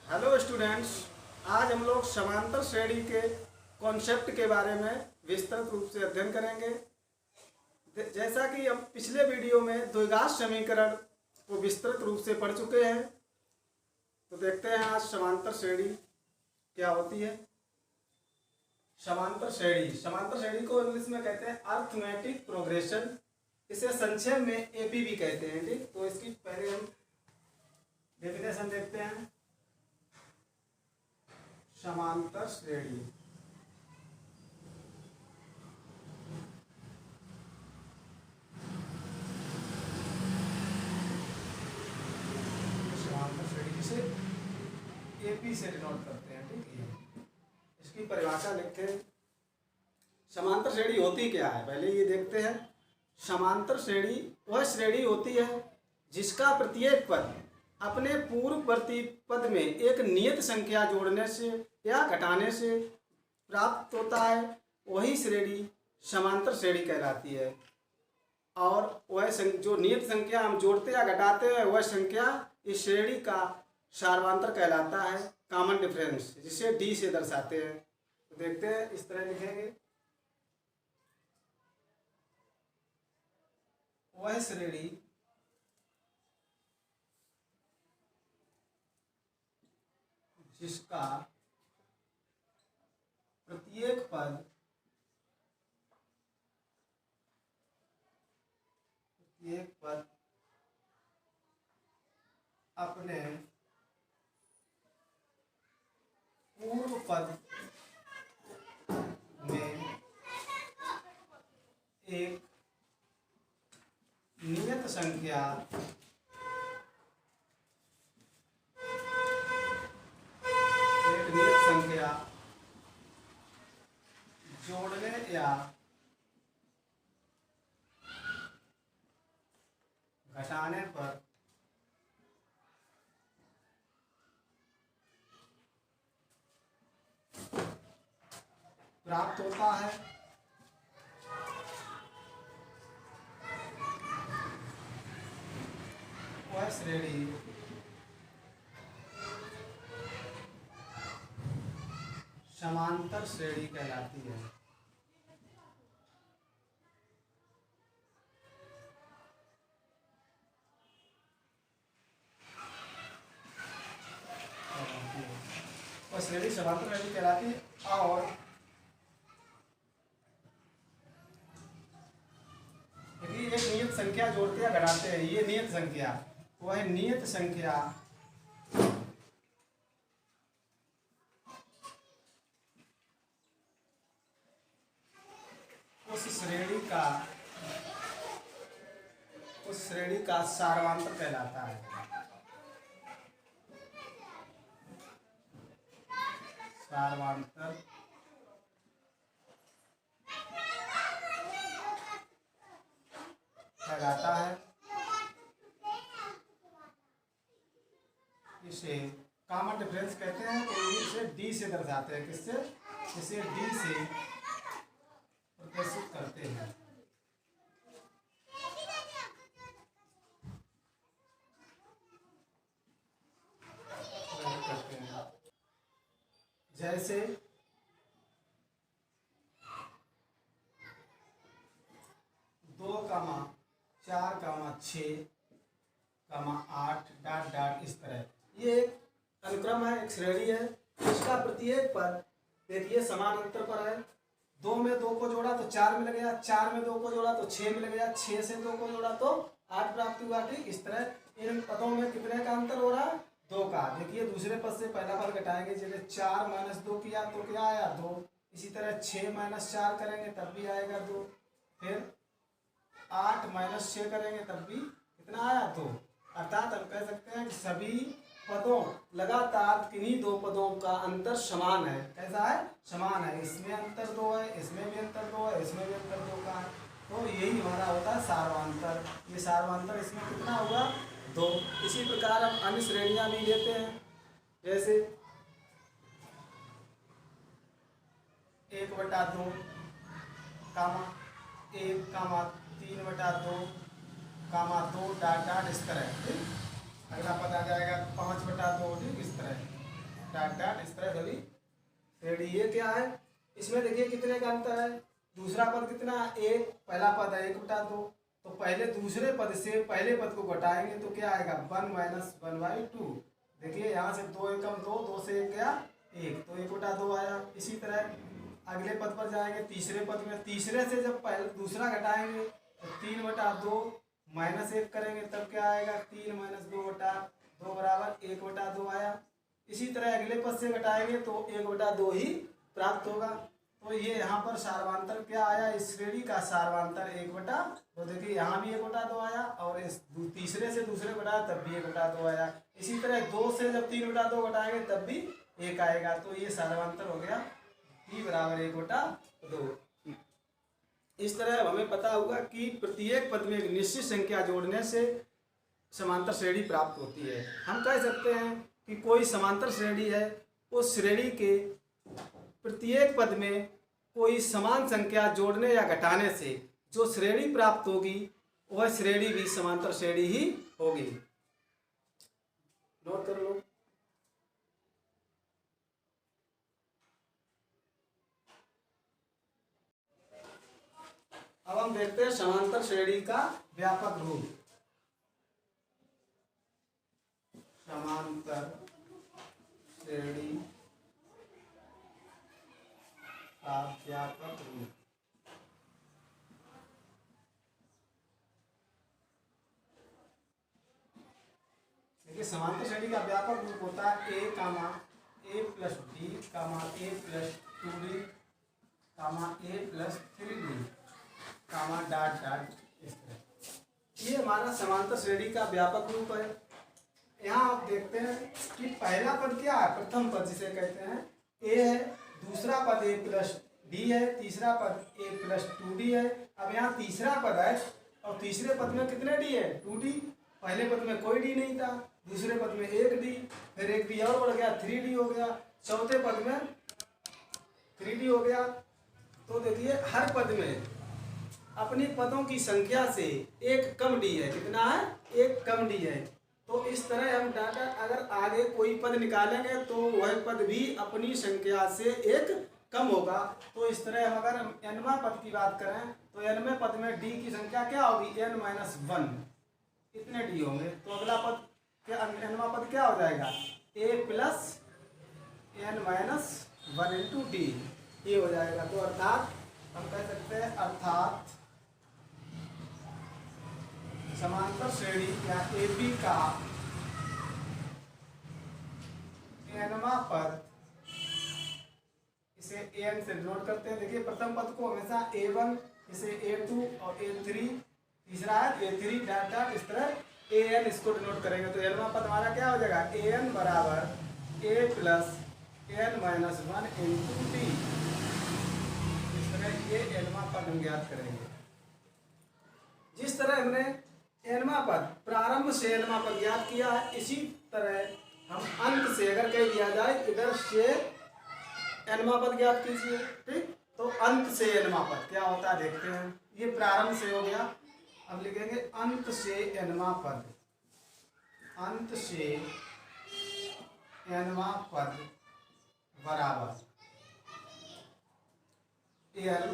Hello students. आज हम लोग समांतर श्रेणी के कॉन्सेप्ट के बारे में विस्तृत रूप से अध्ययन करेंगे। जैसा कि हम पिछले वीडियो में द्विघात समीकरण को विस्तृत रूप से पढ़ चुके हैं, तो देखते हैं आज समांतर श्रेणी क्या होती है। समांतर श्रेणी को इंग्लिश में कहते हैं अर्थमेटिक प्रोग्रेशन। इसे संक्षेप में एपी भी कहते हैं। ठीक, तो इसकी पहले हम डेफिनेशन देखते हैं। समांतर श्रेणी जिसे एपी से डिनोट करते हैं। ठीक है, इसकी परिभाषा लिखते हैं। समांतर श्रेणी होती क्या है, पहले ये देखते हैं। समांतर श्रेणी वह श्रेणी होती है जिसका प्रत्येक पद अपने पूर्ववर्ती पद में एक नियत संख्या जोड़ने से या घटाने से प्राप्त होता है। वही श्रेणी समांतर श्रेणी कहलाती है। और वह जो नियत संख्या हम जोड़ते या घटाते हैं, वह संख्या इस श्रेणी का सार्वधातुक कहलाता है, कॉमन डिफरेंस, जिसे डी से दर्शाते हैं। तो देखते हैं, इस तरह लिखेंगे। वह श्रेणी जिसका प्रत्येक पद अपने पूर्व पद में एक नियत संख्या जोड़ने या घटाने पर प्राप्त होता है। वह श्रेणी समांतर श्रेणी कहलाती है। वह श्रेणी समांतर श्रेणी कहलाती है। और यदि एक नियत संख्या जोड़ते या घटाते हैं, ये नियत संख्या, वह नियत संख्या उस श्रेणी का सार्वधातुक कहलाता है। सार्वधातुक कहलाता है। इसे कॉमन डिफरेंस कहते हैं। तो इसे डी से दर्शाते हैं। किससे? इसे डी से प्रदर्शित करते हैं। जैसे 2, 4, 6, 8 डॉट डॉट, इस तरह ये एक अनुक्रम है, एक श्रेणी है। इसका प्रत्येक पद देखिए समान अंतर पर है। 2 में 2 को जोड़ा तो 4 मिल गया, 4 में 2 को जोड़ा तो 6 मिल गया, 6 से 2 को जोड़ा तो 8 प्राप्त हुआ। ठीक, इस तरह इन पदों में कितने का अंतर हो रहा है? 2 का। देखिए दूसरे पद से पहला पद घटाएंगे। जैसे 4 - 2 किया तो क्या आया? 2। इसी तरह 6 - 4 करेंगे तब भी आएगा 2। फिर 8 - 6 करेंगे तब भी कितना आया? 2। अर्थात हम कह सकते हैं कि सभी पदों लगातार किन्हीं 2 पदों का अंतर समान है। कैसा है? समान है। इसमें अंतर 2 है, इसमें भी अंतर 2 है, इसमें भी अंतर 2 का है। तो यही हमारा होता है सार्वधातुक। ये सार्वधातुक इसमें कितना हुआ? 2। इसी प्रकार हम अन्य श्रेणियां भी लेते हैं। जैसे 1/2, 1, 3/2, 2 डॉट डॉट, इस तरह। ठीक, अगला पद आ जाएगा 5/2। ठीक, इस तरह ये क्या है, इसमें देखिए कितने का अंतर है, दूसरा पद कितना, एक, पहला पद है 1/2, तो पहले दूसरे पद से पहले पद को घटाएंगे तो क्या आएगा 1 माइनस 1/2। देखिए यहाँ से 2 एकम 2, 2 से 1 गया 1, तो 1/2 आया। इसी तरह अगले पद पर जाएंगे, तीसरे पद में तीसरे से जब पहले दूसरा घटाएंगे तो 3/2 माइनस 1 करेंगे तब क्या आएगा 3 माइनस 2/2 बराबर 1/2 आया। इसी तरह अगले पद से घटाएंगे तो 1/2 ही प्राप्त होगा। तो ये यहाँ पर सार्वंतर क्या आया, इस श्रेणी का सार्वंतर 1/2। तो देखिए यहाँ भी 1/2 आया और इस तीसरे से दूसरे घटाया तब भी 1/2 आया। इसी तरह 2 से जब 3/2 घटाएंगे तब भी 1 आएगा। तो ये सार्वंतर हो गया p बराबर 1/2। इस तरह हमें पता होगा कि प्रत्येक पद में एक निश्चित संख्या जोड़ने से समांतर श्रेणी प्राप्त होती है। हम कह सकते हैं कि कोई समांतर श्रेणी है, उस श्रेणी के प्रत्येक पद में कोई समान संख्या जोड़ने या घटाने से जो श्रेणी प्राप्त होगी वह श्रेणी भी समांतर श्रेणी ही होगी। नोट कर लो। अब हम देखते हैं समांतर श्रेणी का व्यापक रूप। समांतर श्रेणी का व्यापक रूप। देखिए समांतर श्रेणी का व्यापक रूप होता है a comma a plus b comma a plus 2d comma a plus 3d comma dot dot इस तरह। ये हमारा समांतर श्रेणी का व्यापक रूप है। यहाँ आप देखते हैं कि पहला पद क्या है, प्रथम पद जिसे कहते हैं a है, दूसरा पद a प्लस d है, तीसरा पद a प्लस 2d है। अब यहाँ तीसरा पद है और तीसरे पद में कितने d है 2d। पहले पद में कोई d नहीं था, दूसरे पद में 1d, फिर 1d और बढ़ गया 3d हो गया, चौथे पद में 3d हो गया। तो देखिए हर पद में अपनी पदों की संख्या से एक कम d है, कितना है, एक कम d है। तो इस तरह हम डाटा अगर आगे कोई पद निकालेंगे तो वह पद भी अपनी संख्या से एक कम होगा। तो इस तरह हम अगर nवां पद की बात करें तो nवें पद में d की संख्या क्या होगी n माइनस 1, इतने d होंगे। तो अगला पद क्या, nवां पद क्या हो जाएगा a plus n minus 1 into d, ये हो जाएगा। तो अर्थात हम कह सकते हैं अर्थात समांतर श्रेणी या AB का nवां पद, इसे an से डिनोट करते हैं। देखिए प्रथम पद को हमेशा A1, इसे A2 और A3, तीसरा है A3 डॉट डॉट इस तरह an इसको डिनोट करेंगे। तो nवां पद हमारा क्या हो जाएगा an बराबर a plus n minus 1 into D. इस तरह ये nवां पद हम ज्ञात करेंगे। जिस तरह हमने nवां पद प्रारंभ से nवां पद ज्ञात किया है, इसी तरह हम अंत से अगर कह दिया जाए इधर से nवां पद ज्ञात कीजिए, ठीक। तो अंत से nवां पद क्या होता है देखते हैं। ये प्रारंभ से हो गया, अब लिखेंगे अंत से nवां पद, अंत से nवां पद बराबर l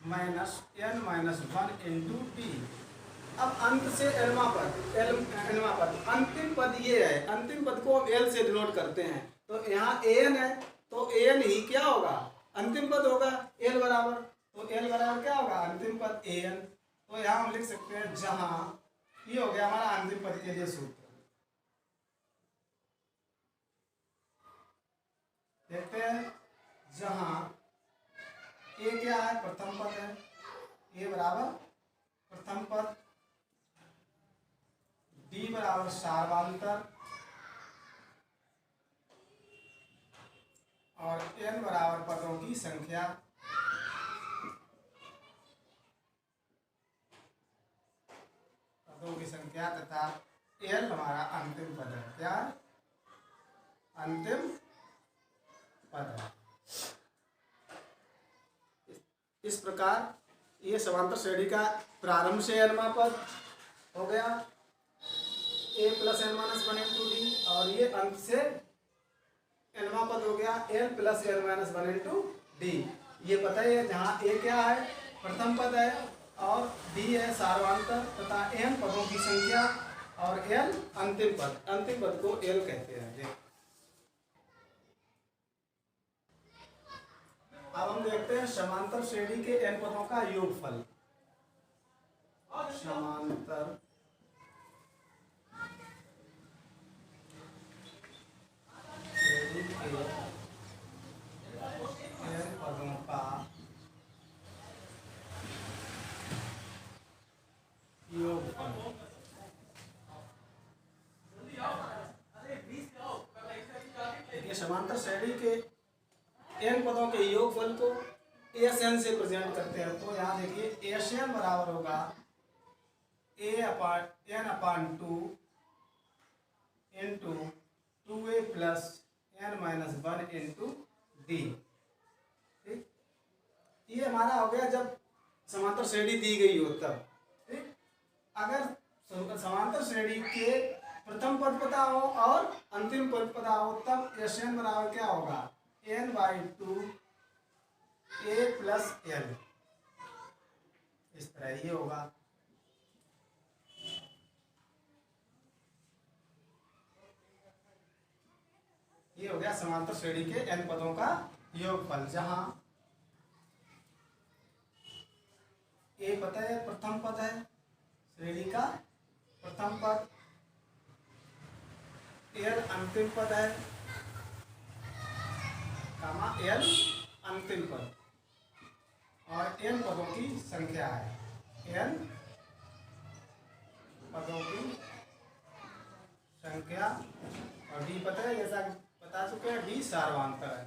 minus n minus 1 into T. अब अंत से nवां पद अंतिम पद ये है, अंतिम पद को हम l से डिनोट करते हैं। तो यहाँ an है तो an ही क्या होगा अंतिम पद होगा l बराबर। तो l बराबर क्या होगा अंतिम पद an। तो यहाँ हम लिख सकते हैं जहाँ, ये हो गया हमारा अंतिम पद के लिए सूत्र। देखते हैं जहाँ a क्या है प्रथम पद है, a बराबर प्रथम पद, d बराबर सार्वंतर और n बराबर पदों की संख्या। पदों की संख्या तथा l हमारा अंतिम पद है, क्या अंतिम पद है। इस प्रकार ये समांतर श्रेणी का प्रारंभ से nवां पद हो गया a plus n minus 1 into d, और ये अंत से एनवा पद हो गया n plus N minus one into d. ये पता है जहाँ ए क्या है, प्रथम पद है, और डी है सार्वधातुक तथा एन पदों की संख्या और एल अंतिम पद। अंतिम पद को एल कहते हैं। देख अब हम देखते हैं समांतर श्रेणी के एन पदों का योगफल। समांतर श्रेणी के एन पदों का योगफल। देखिए समांतर श्रेणी के एन पदों के योगफल को एस एन से प्रेजेंट करते हैं। तो यहाँ देखिए एस एन बराबर होगा N upon two into two ए plus N minus one into D. ठीक, ये हमारा हो गया जब समांतर श्रेणी दी गई हो तब। ठीक, अगर समांतर श्रेणी के प्रथम पद पता हो और अंतिम पद पता हो तब एस एन बराबर क्या होगा, n by two A plus l. इस तरह ये होगा। ये हो गया समांतर श्रेणी के एन पदों का योगफल, जहां ए पता है प्रथम पद है श्रेणी का प्रथम पद, एल अंतिम पद है, कामा एल अंतिम पद, और एन पदों की संख्या है। एन पदों की संख्या और डी पता है, जैसा बता चुके हैं, डी सार्वधातुक है।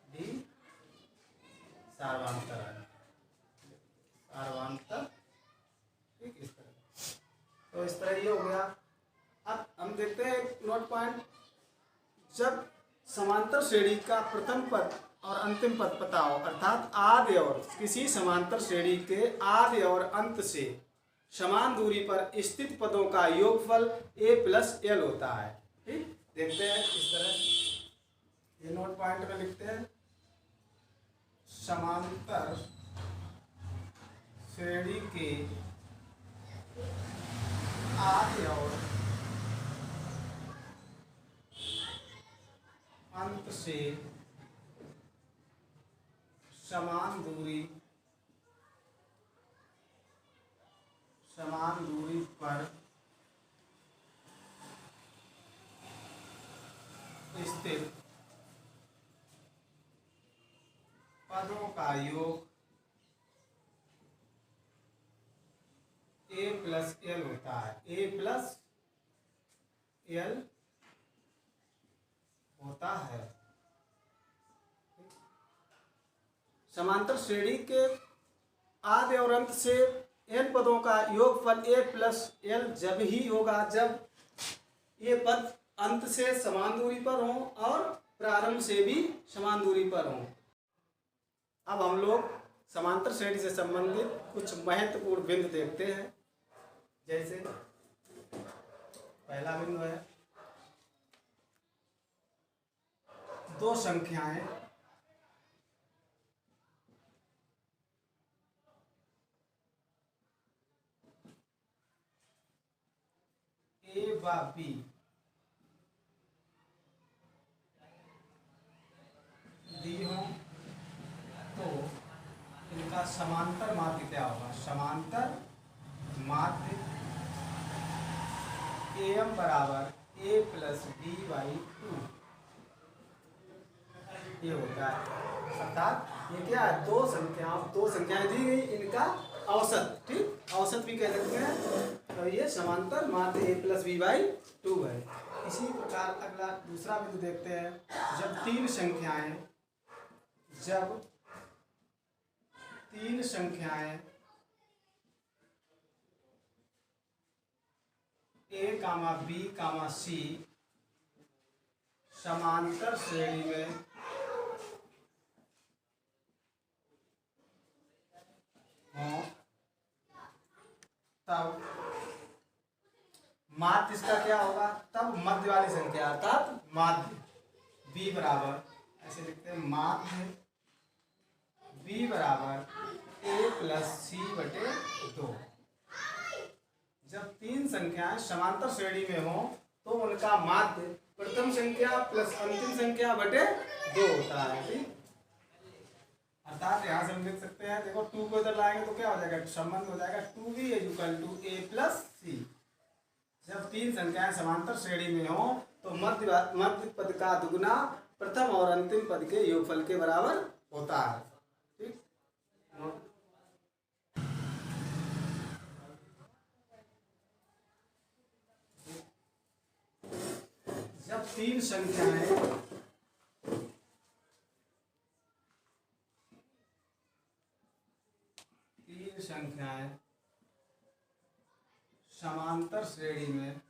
डी सार्वधातुक है, सार्वधातुक। ठीक, इस तरह। तो इस तरह ये हो गया। अब हम देखते हैं नोट पॉइंट, जब समांतर श्रेणी का प्रथम पद और अंतिम पद पता हो, अर्थात आदि और किसी समांतर श्रेणी के आदि और अंत से समान दूरी पर स्थित पदों का योगफल ए प्लस एल होता है। ठीक, देखते हैं इस तरह, ये नोट पॉइंट में लिखते हैं, समांतर श्रेणी के आदि और अंत से समान दूरी पर स्थित पदों का योग ए प्लस एल होता है। ए प्लस एल होता है। समांतर श्रेणी के आदि और अंत से एन पदों का योगफल ए प्लस एल जब ही होगा जब ये पद अंत से समान दूरी पर हों और प्रारंभ से भी समान दूरी पर हों। अब हम लोग समांतर श्रेणी से संबंधित कुछ महत्वपूर्ण बिंदु देखते हैं। जैसे पहला बिंदु है, दो संख्याएं ए व बी दी हो तो इनका समांतर माध्य क्या होगा, समांतर माध्य एम बराबर ए प्लस बी बाई टू ये होता है। अर्थात ये क्या है, दो संख्याएं दी गई, इनका औसत। ठीक, औसत भी कह सकते हैं। तो ये समांतर माध्य ए प्लस बी बाई टू है। इसी प्रकार अगला दूसरा बिंदु देखते हैं, जब तीन संख्याएं ए कामा बी कामा सी समांतर श्रेणी में हों तब माध्य इसका क्या होगा, तब मध्य वाली संख्या अर्थात माध्य b बराबर ऐसे लिखते हैं माध्य b बराबर a प्लस सी बटे 2। जब तीन संख्याएं समांतर श्रेणी में हो तो उनका माध्य प्रथम संख्या प्लस अंतिम संख्या बटे 2 होता है। ठीक, अर्थात यहाँ से हम लिख सकते हैं, देखो 2 को इधर लाएंगे तो क्या हो जाएगा, संबंध हो जाएगा 2b = a प्लस सी। जब तीन संख्याएं समांतर श्रेणी में हो तो मध्य पद का दुगुना प्रथम और अंतिम पद के योगफल के बराबर होता है। ठीक, जब तीन संख्याएं समांतर श्रेणी में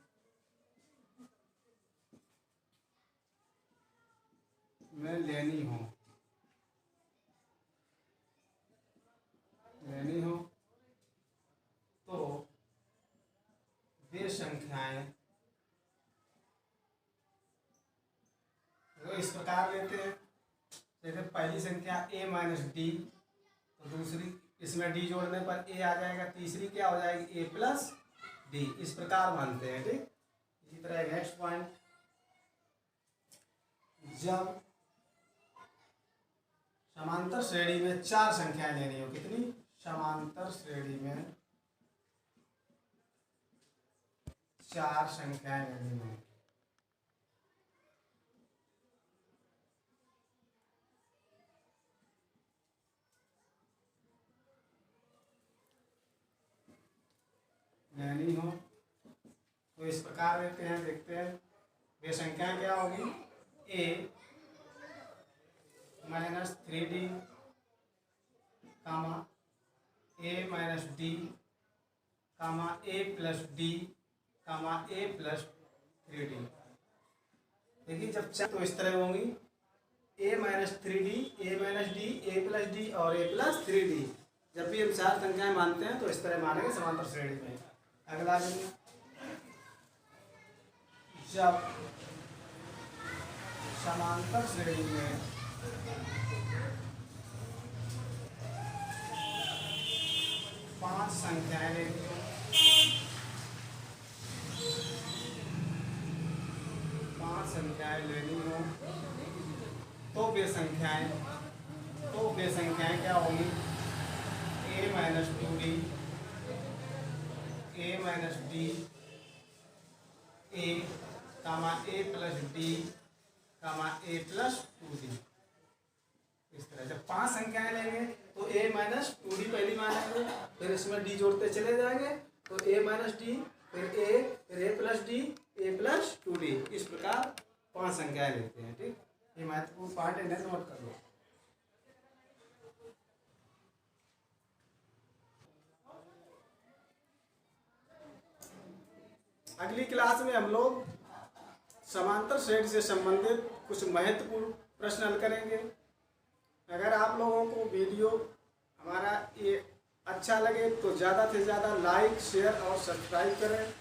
लेनी हो तो वे संख्याएं तो इस प्रकार लेते हैं। जैसे पहली संख्या a माइनस डी, तो दूसरी इसमें d जोड़ने पर a आ जाएगा, तीसरी क्या हो जाएगी a प्लस डी, इस प्रकार मानते हैं। ठीक, इसी तरह नेक्स्ट पॉइंट, जब समांतर श्रेणी में चार संख्याएं लेनी हो, कितनी, समांतर श्रेणी में चार संख्याएं लेनी हो तो इस प्रकार लेते हैं। देखते हैं वे संख्याएं क्या होगी, a minus 3d comma a minus d comma a plus d comma a plus 3d। देखिए जब चार तो इस तरह होंगी a minus 3d, a minus d, a plus d और a प्लस 3d। जब भी हम चार संख्याएं मानते हैं तो इस तरह मानेंगे समांतर श्रेणी में। अगला जब समांतर श्रेणी में पांच संख्याएं लेनी हो, तो वे संख्याएं क्या होंगी, a minus 2d, a minus d, a comma a plus d comma a plus 2d। इस तरह जब पांच संख्याएं लेंगे तो a माइनस 2d पहली मानेंगे, फिर इसमें d जोड़ते चले जाएंगे तो a माइनस डी, फिर a, फिर a plus D, a plus 2d। इस प्रकार पांच संख्याएं लेते हैं। ठीक, ये महत्वपूर्ण पार्ट है, नोट कर लो। अगली क्लास में हम लोग समांतर श्रेणी से संबंधित कुछ महत्वपूर्ण प्रश्न हल करेंगे। अगर आप लोगों को वीडियो हमारा ये अच्छा लगे तो ज़्यादा से ज़्यादा लाइक, शेयर और सब्सक्राइब करें।